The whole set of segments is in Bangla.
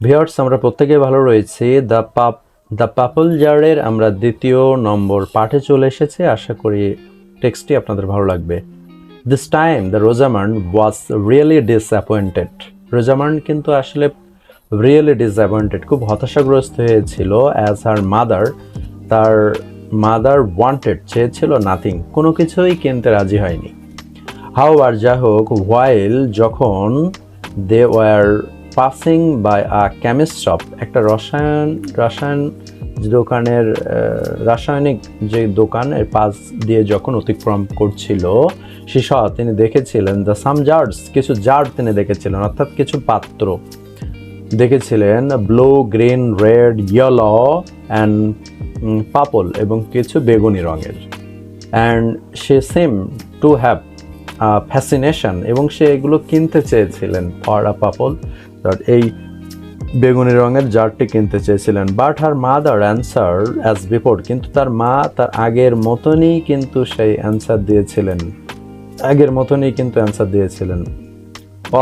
ভিউয়ার্স, আমরা প্রত্যেকেই ভালো রয়েছি। দ্য পাপল জারের আমরা দ্বিতীয় নম্বর পাঠে চলে এসেছি। আশা করি টেক্সটটি আপনাদের ভালো লাগবে। This time the Rosamond was really disappointed. Rosamond কিন্তু আসলে রিয়েলি ডিসঅ্যাপয়েন্টেড, খুব হতাশাগ্রস্ত হয়েছিল। অ্যাজ হার মাদার, তার মাদার ওয়ান্টেড, চেয়েছিল নাথিং, কোনো কিছুই কিনতে রাজি হয়নি। হাউয়ার যা হোক, হোয়াইল যখন they were passing by a chemist shop, একটা রসায়ন দোকানের রাসায়নিক যে দোকানের পাশ দিয়ে যখন অতিক্রম করছিল, শিশা তিনি দেখেছিলেন দ্য সাম জার্স, কিছু জার তিনি দেখেছিলেন, অর্থাৎ কিছু পাত্র দেখেছিলেন, blue, green, red, yellow and purple, এবং কিছু বেগুনি রঙের। And say same to have fascination, এবং সে এগুলো কিনতে চেয়েছিলেন ফর আ পাপল, এই বেগুনি রঙের জারটি কিনতে চেয়েছিলেন। But her mother answer as before, কিন্তু তার মা তার আগের মতনই কিন্তু সেই অ্যান্সার দিয়েছিলেন,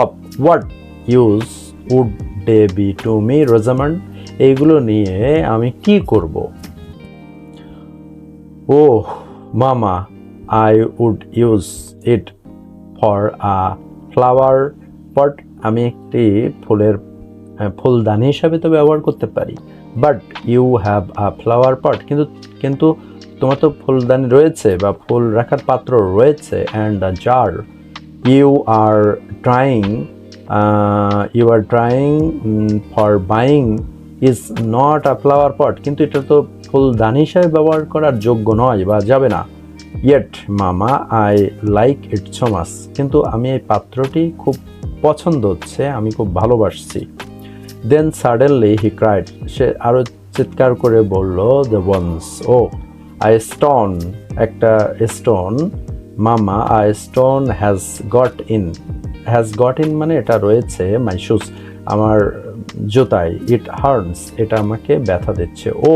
of what use would they be to me Rosamond, এইগুলো নিয়ে আমি কি করব? Oh mamma, I would use it for a flower pot, আমি একটি ফুলদানি হিসাবে তো ব্যবহার করতে পারি। But you have a flower pot, কিন্তু তোমার তো ফুলদানি রয়েছে বা ফুল রাখার পাত্র রয়েছে। And a jar you are trying for buying is not a flower pot, কিন্তু এটা তো ফুলদানি হিসাবে ব্যবহার করার যোগ্য নয় বা যাবে না। ইয়েট মামা, I like it so much, কিন্তু আমি এই পাত্রটি খুব পছন্দ হচ্ছে, আমি খুব ভালোবাসছি। দেন সাডেনলি হি ক্রাইড, সে আরো চিৎকার করে বলল, the ones, oh I stone, একটা স্টোন, মামা I stone has got in মানে এটা রয়েছে মাই শুজ, আমার জুতায়, ইট হার্টস, এটা আমাকে ব্যথা দিচ্ছে। Oh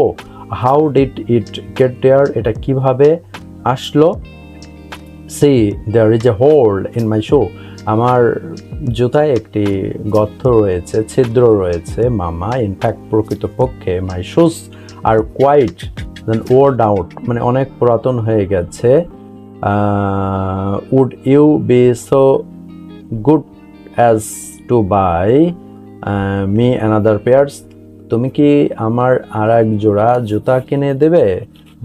how did it get there, এটা কিভাবে আসলো? See there is a hole in my shoe, আমার জুতায় একটি গর্ত রয়েছে, ছিদ্র রয়েছে মামা। ইনফ্যাক্ট প্রকৃতপক্ষে my shoes are quite then worn out, মানে অনেক পুরাতন হয়ে গেছে। Would you be so good as to buy me another pairs, তুমি কি আমার আর এক জোড়া জুতা কিনে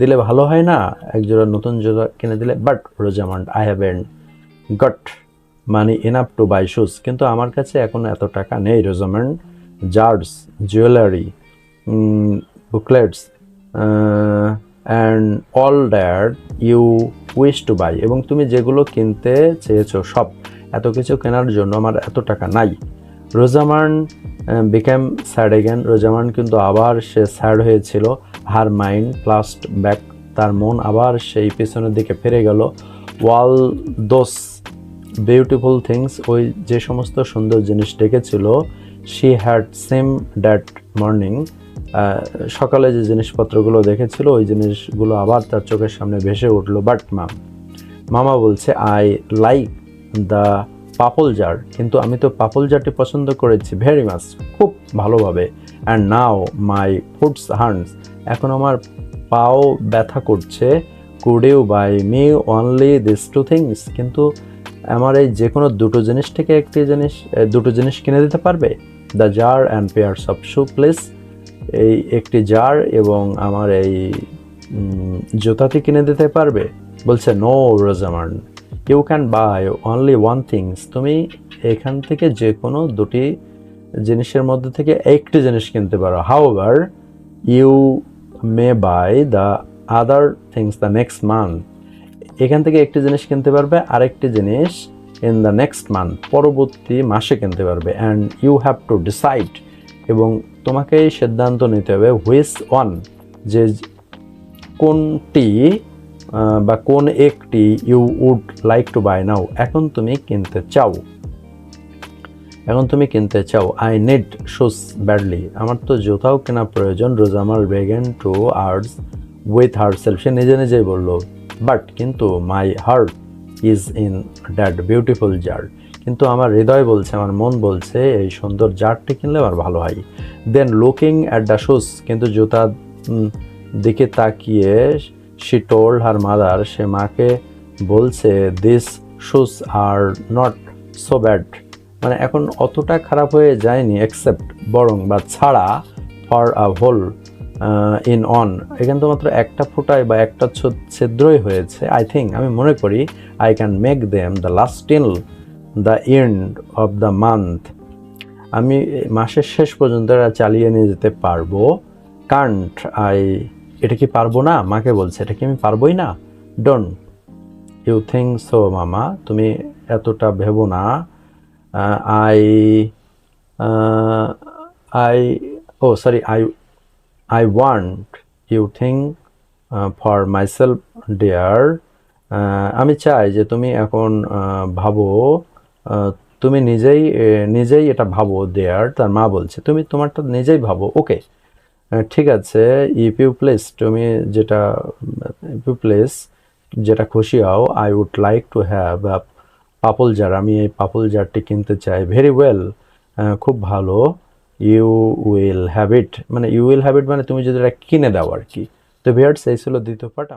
দিলে ভালো হয় না, এক জোড়া নতুন জুতা কিনে দিলে? But Rosamond, I haven't got money enough to buy shoes, কিন্তু আমার কাছে এখন এত টাকা নেই Rosamond. Jars, jewellery, booklets and all that you wish to buy, এবং তুমি যেগুলো কিনতে চেয়েছো সব, এত কিছু কেনার জন্য আমার এত টাকা নাই। রোজামান্ড বিকেম স্যাড এগেন, রোজামান্ড কিন্তু আবার সে স্যাড হয়েছিল। হার মাইন্ড প্লাস্ট ব্যাক, তার মন আবার সেই পিছনের দিকে ফিরে গেল। ওয়াল দোস বিউটিফুল থিংস, ওই যে সমস্ত সুন্দর জিনিস ডেকেছিল, she had same that morning, সকালে যে জিনিসপত্রগুলো দেখেছিল ওই জিনিসগুলো আবার তার চোখের সামনে ভেসে উঠলো। বাট মামা বলছে, I like the purple jar, কিন্তু আমি তো পাপল জারটি পছন্দ করেছি ভেরি মাচ, খুব ভালোভাবে। And now my foots hurts, এখন আমার পাও ব্যথা করছে। Could you buy me only this two things, কিন্তু আমার এই যে কোনো দুটো জিনিস কিনে দিতে পারবে? The jar and pairs of shoe please, এই একটি জার এবং আমার এই জুতাটি কিনে দিতে পারবে? বলছে, no Rosamond, you can buy only one things, তুমি এখান থেকে যে কোনো দুটি জিনিসের মধ্যে থেকে একটি জিনিস কিনতে পারো। However you may buy the other things the next month, এখান থেকে একটি জিনিস কিনতে পারবে, আরেকটি জিনিস ইন দ্য নেক্সট মান্থ, পরবর্তী মাসে কিনতে পারবে। And you have to decide, এবং তোমাকেই সিদ্ধান্ত নিতে হবে, হুইচ ওয়ান, যে কোনটি বা কোন একটি you would like to buy now, এখন তুমি কিনতে চাও। আই নিড শুজ ব্যাডলি, আমার তো জুতাও কেনা প্রয়োজন। Rosamond began to arts with herself, সে নিজেই বলল, বাট কিন্তু my heart is in that beautiful jar, কিন্তু আমার হৃদয় বলছে, আমার মন বলছে এই সুন্দর জারটি কিনলে আমার ভালো হয়। দেন লুকিং অ্যাট দ্য শুজ, কিন্তু জুতার দিকে তাকিয়ে শি টোল্ড হার মাদার, সে মাকে বলছে this shoes are not so bad, মানে এখন অতটা খারাপ হয়ে যায়নি, এক্সেপ্ট বরং বা ছাড়া, for a hole in on, এখানে তো মাত্র একটা ফোঁটায় বা একটা ছিদ্রই হয়েছে। আই থিঙ্ক, আমি মনে করি, I can make them the last till the end of the month, আমি মাসের শেষ পর্যন্ত এটা চালিয়ে নিয়ে যেতে পারবো। কান্ট আই, এটা কি পারবো না, মাকে বলছে এটা কি আমি পারবোই না। ডোন্ট ইউ থিঙ্ক সো মামা, তুমি এতটা ভেবো না। I I oh sorry I want you think for myself dear, আমি চাই যে তুমি এখন ভাবো, তুমি নিজেই এটা ভাবো, দেয়ার, তার মা বলছে তুমি তোমারটা নিজেই ভাবো। ওকে, ঠিক আছে, ইফ ইউ প্লেস, তুমি যেটা, ইফ ইউ প্লেস, যেটা খুশি হও, I would like to have purple jar, আমি এই পাপল জারটি কিনতে চাই। ভেরি ওয়েল, খুব ভালো। ইউ উইল হ্যাভ ইট, মানে ইউ উইল হ্যাভ ইট মানে তুমি যদি এটা কিনে দাও আর কি। তো ভিউয়ার্স, এই ছিল দ্বিতীয় পার্ট।